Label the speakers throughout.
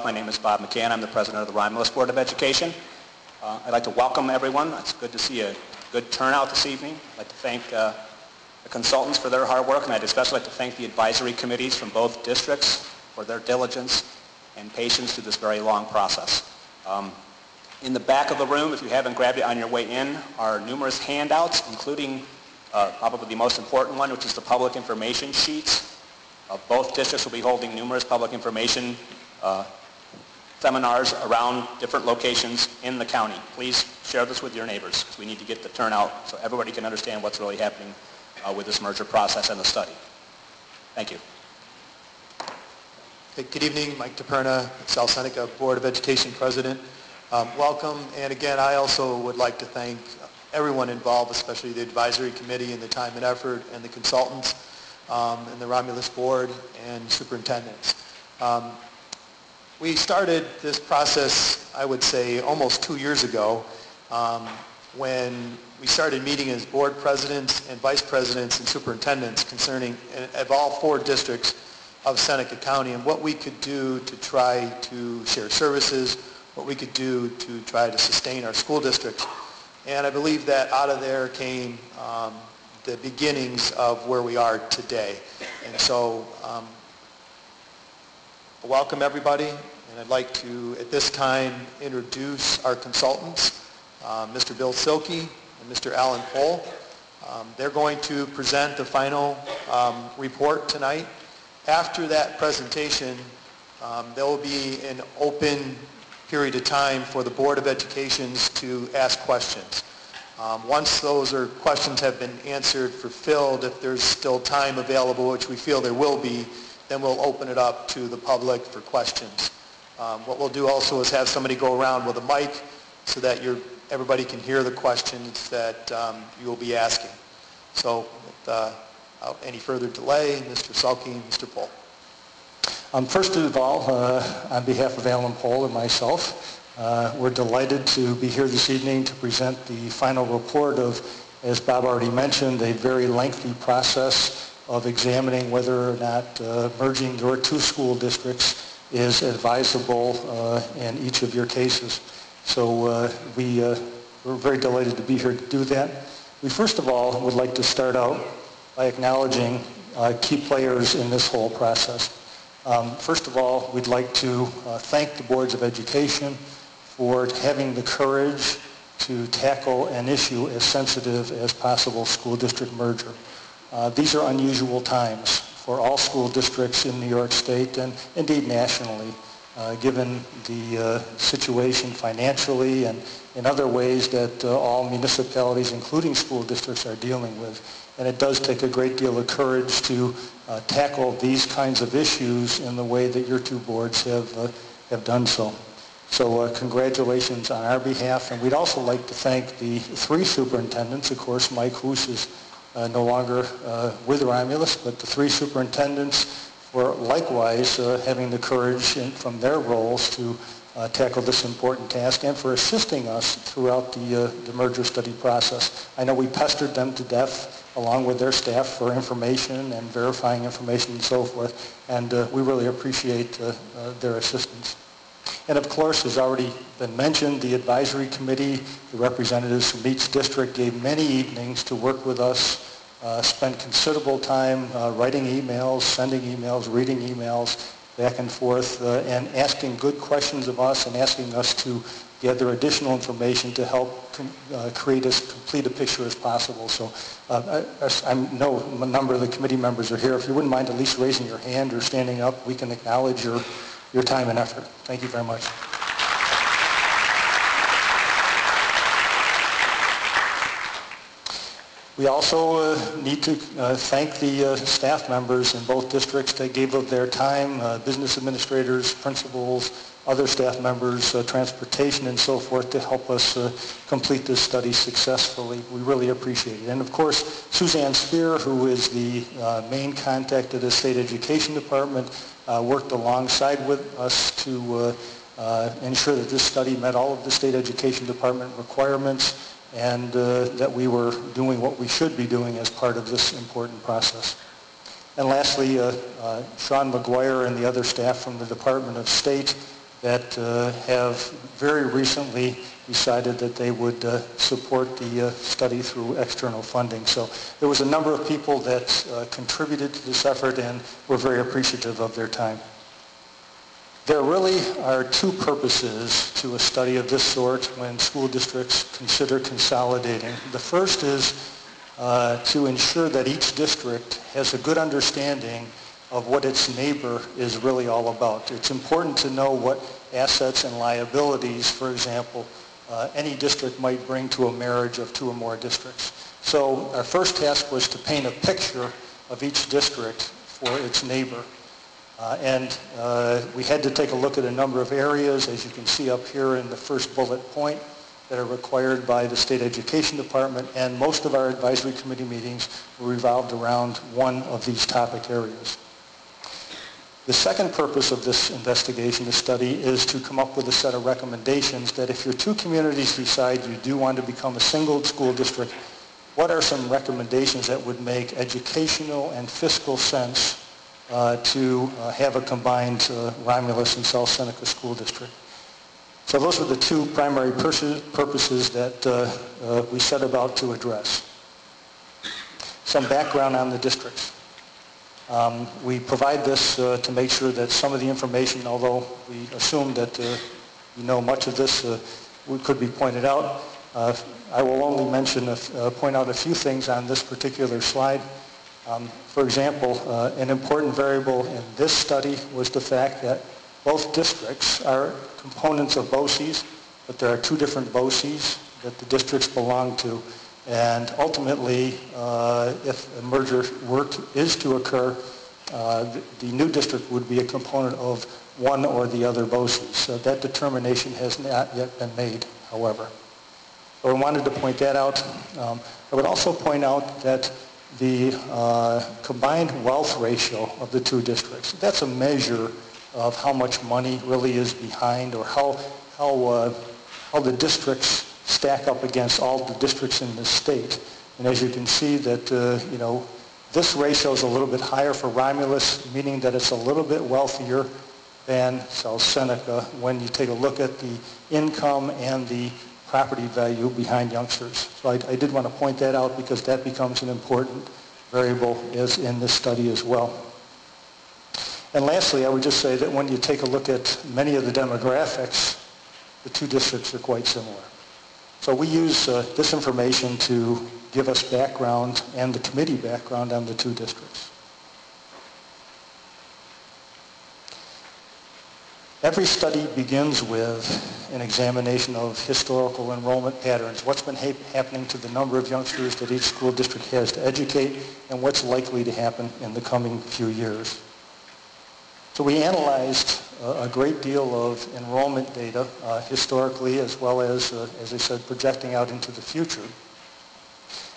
Speaker 1: myself. My name is Bob McCann. I'm the president of the Romulus Board of Education. I'd like to welcome everyone. It's good to see a good turnout this evening. I'd like to thank the consultants for their hard work, and I'd especially like to thank the advisory committees from both districts for their diligence and patience through this very long process. In the back of the room, if you haven't grabbed it on your way in, are numerous handouts, including probably the most important one, which is the public information sheets. Both districts will be holding numerous public information seminars around different locations in the county. Please share this with your neighbors, because we need to get the turnout so everybody can understand what's really happening with this merger process and the study. Thank you.
Speaker 2: Hey, good evening, Mike DePerna, South Seneca Board of Education President. Welcome, and again, I also would like to thank everyone involved, especially the advisory committee and the time and effort, and the consultants, and the Romulus Board and superintendents. We started this process, I would say, almost 2 years ago when we started meeting as board presidents and vice presidents and superintendents concerning of all 4 districts of Seneca County and what we could do to try to share services, what we could do to try to sustain our school districts. And I believe that out of there came the beginnings of where we are today. And so welcome everybody, and I'd like to at this time introduce our consultants, Mr. Bill Silke and Mr. Alan Pohl. They're going to present the final report tonight. After that presentation, there will be an open period of time for the Board of Education to ask questions. Once those questions have been answered, fulfilled, if there's still time available, which we feel there will be, then we'll open it up to the public for questions. What we'll do also is have somebody go around with a mic so that everybody can hear the questions that you will be asking. So without any further delay, Mr. Silke and Mr. Pohl.
Speaker 3: First of all, on behalf of Alan Pohl and myself, we're delighted to be here this evening to present the final report of, as Bob already mentioned, a very lengthy process of examining whether or not merging your 2 school districts is advisable in each of your cases. So we're very delighted to be here to do that. We first of all would like to start out by acknowledging key players in this whole process. First of all, we'd like to thank the boards of education for having the courage to tackle an issue as sensitive as possible school district merger. These are unusual times for all school districts in New York State and indeed nationally, given the situation financially and in other ways that all municipalities, including school districts, are dealing with. And it does take a great deal of courage to tackle these kinds of issues in the way that your 2 boards have done so. So congratulations on our behalf. And we'd also like to thank the 3 superintendents, of course, Mike Hoos is no longer with Romulus, but the 3 superintendents for likewise having the courage from their roles to tackle this important task and for assisting us throughout the merger study process. I know we pestered them to death along with their staff for information and verifying information and so forth, and we really appreciate their assistance. And of course, as already been mentioned, the advisory committee, the representatives from each district gave many evenings to work with us, spent considerable time writing emails, sending emails, reading emails, back and forth, and asking good questions of us and asking us to gather additional information to help create as complete a picture as possible. So I know a number of the committee members are here. If you wouldn't mind at least raising your hand or standing up, we can acknowledge your time and effort. Thank you very much. We also need to thank the staff members in both districts that gave of their time, business administrators, principals, other staff members, transportation and so forth to help us complete this study successfully. We really appreciate it. And of course, Suzanne Spear, who is the main contact of the State Education Department, worked alongside with us to ensure that this study met all of the State Education Department requirements and that we were doing what we should be doing as part of this important process. And lastly, Sean McGuire and the other staff from the Department of State that have very recently decided that they would support the study through external funding. So there was a number of people that contributed to this effort, and we're very appreciative of their time. There really are two purposes to a study of this sort when school districts consider consolidating. The first is to ensure that each district has a good understanding of what its neighbor is really all about. It's important to know what assets and liabilities, for example, any district might bring to a marriage of two or more districts. So our first task was to paint a picture of each district for its neighbor. We had to take a look at a number of areas, as you can see up here in the first bullet point, that are required by the State Education Department, and most of our advisory committee meetings were revolved around one of these topic areas. The second purpose of this investigation, this study, is to come up with a set of recommendations that if your two communities decide you do want to become a single school district, what are some recommendations that would make educational and fiscal sense to have a combined Romulus and South Seneca School District. So those were the two primary purposes that we set about to address. Some background on the districts. We provide this to make sure that some of the information, although we assume that you know much of this could be pointed out, I will only point out a few things on this particular slide. For example, an important variable in this study was the fact that both districts are components of BOCES, but there are two different BOCES that the districts belong to. And ultimately, if a merger is to occur, the new district would be a component of one or the other BOCES. So that determination has not yet been made, however. So I wanted to point that out. I would also point out that the combined wealth ratio of the two districts, that's a measure of how much money really is behind, or how the districts stack up against all the districts in the state. And as you can see that, this ratio is a little bit higher for Romulus, meaning that it's a little bit wealthier than South Seneca when you take a look at the income and the property value behind youngsters. So I did want to point that out because that becomes an important variable as in this study as well. And lastly, I would just say that when you take a look at many of the demographics, the two districts are quite similar. So we use this information to give us background and the committee background on the two districts. Every study begins with an examination of historical enrollment patterns, what's been happening to the number of youngsters that each school district has to educate, and what's likely to happen in the coming few years. So we analyzed a great deal of enrollment data historically, as well as I said, projecting out into the future.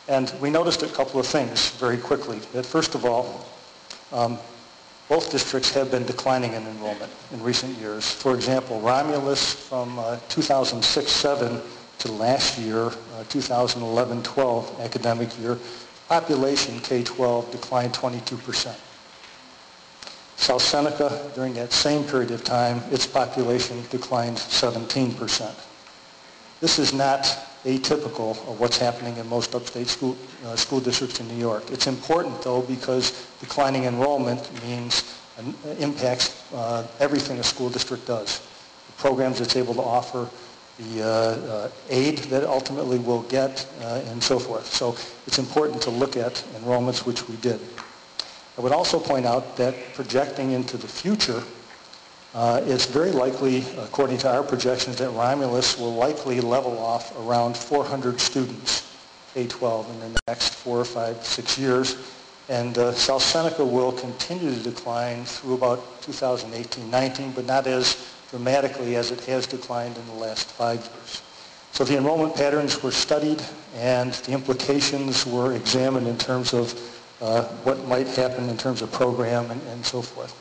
Speaker 3: And we noticed a couple of things very quickly. That first of all, both districts have been declining in enrollment in recent years. For example, Romulus from 2006-07 to last year, 2011-12 academic year, population K-12 declined 22%. South Seneca, during that same period of time, its population declined 17%. This is not atypical of what's happening in most upstate school districts in New York. It's important, though, because declining enrollment impacts everything a school district does. The programs it's able to offer, the aid that it ultimately will get, and so forth. So it's important to look at enrollments, which we did. I would also point out that projecting into the future, it's very likely, according to our projections, that Romulus will likely level off around 400 students, K-12, in the next 4, 5, 6 years. And South Seneca will continue to decline through about 2018-19, but not as dramatically as it has declined in the last 5 years. So the enrollment patterns were studied, and the implications were examined in terms of what might happen in terms of program and so forth.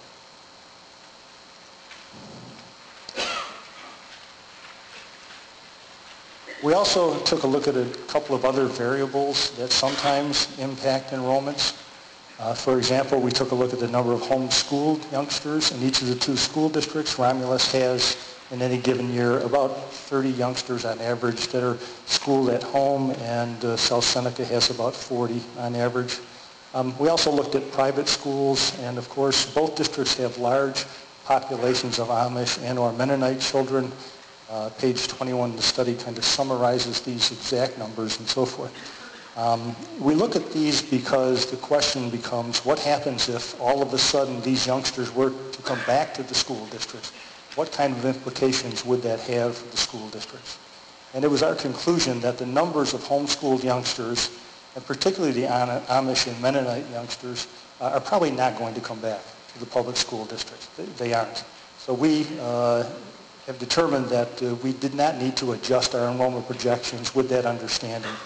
Speaker 3: We also took a look at a couple of other variables that sometimes impact enrollments. For example, we took a look at the number of homeschooled youngsters in each of the two school districts. Romulus has in any given year, about 30 youngsters on average that are schooled at home, and South Seneca has about 40 on average. We also looked at private schools, and of course both districts have large populations of Amish and or Mennonite children. Page 21 of the study kind of summarizes these exact numbers and so forth. We look at these because the question becomes, what happens if all of a sudden these youngsters were to come back to the school districts? What kind of implications would that have for the school districts? And it was our conclusion that the numbers of homeschooled youngsters, and particularly the Amish and Mennonite youngsters, are probably not going to come back to the public school districts. They aren't. So we have determined that we did not need to adjust our enrollment projections with that understanding.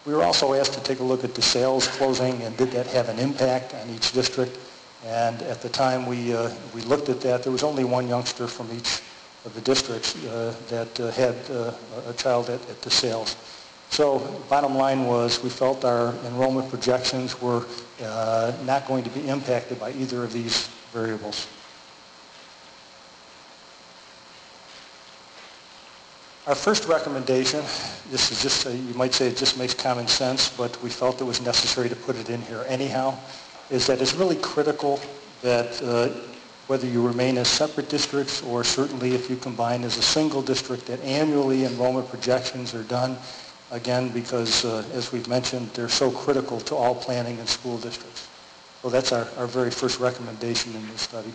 Speaker 3: We were also asked to take a look at the sales closing, and did that have an impact on each district? And at the time we looked at that, there was only one youngster from each of the districts that had a child at the sales. So bottom line was we felt our enrollment projections were not going to be impacted by either of these variables. Our first recommendation, this is just, you might say it just makes common sense, but we felt it was necessary to put it in here anyhow, is that it's really critical that whether you remain as separate districts or certainly if you combine as a single district, that annually enrollment projections are done, again, because as we've mentioned, they're so critical to all planning and school districts. So that's our very first recommendation in this study.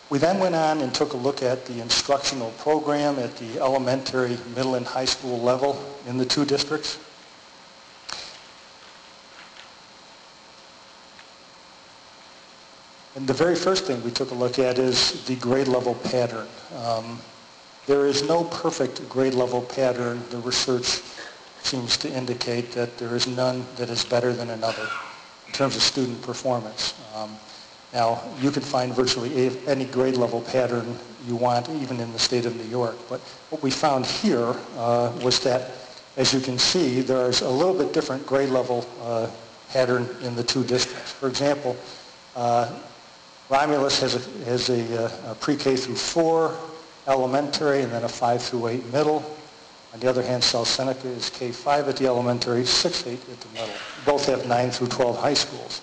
Speaker 3: We then went on and took a look at the instructional program at the elementary, middle, and high school level in the two districts. And the very first thing we took a look at is the grade level pattern. There is no perfect grade level pattern. The research seems to indicate that there is none that is better than another in terms of student performance. Now, you can find virtually any grade level pattern you want, even in the state of New York. But what we found here was that, as you can see, there's a little bit different grade level pattern in the two districts. For example, Romulus has a pre-K through 4 elementary and then a 5 through 8 middle. On the other hand, South Seneca is K-5 at the elementary, 6-8 at the middle. Both have 9 through 12 high schools.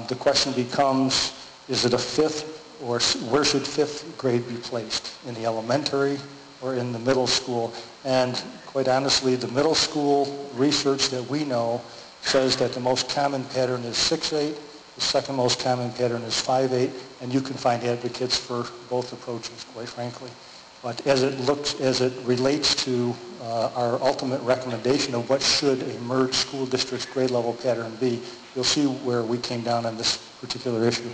Speaker 3: The question becomes, is it a 5th, or where should 5th grade be placed? In the elementary or in the middle school? And quite honestly, the middle school research that we know says that the most common pattern is 6-8, the second most common pattern is 5-8, and you can find advocates for both approaches, quite frankly. But as it relates to our ultimate recommendation of what should a merged school district's grade level pattern be, you'll see where we came down on this particular issue.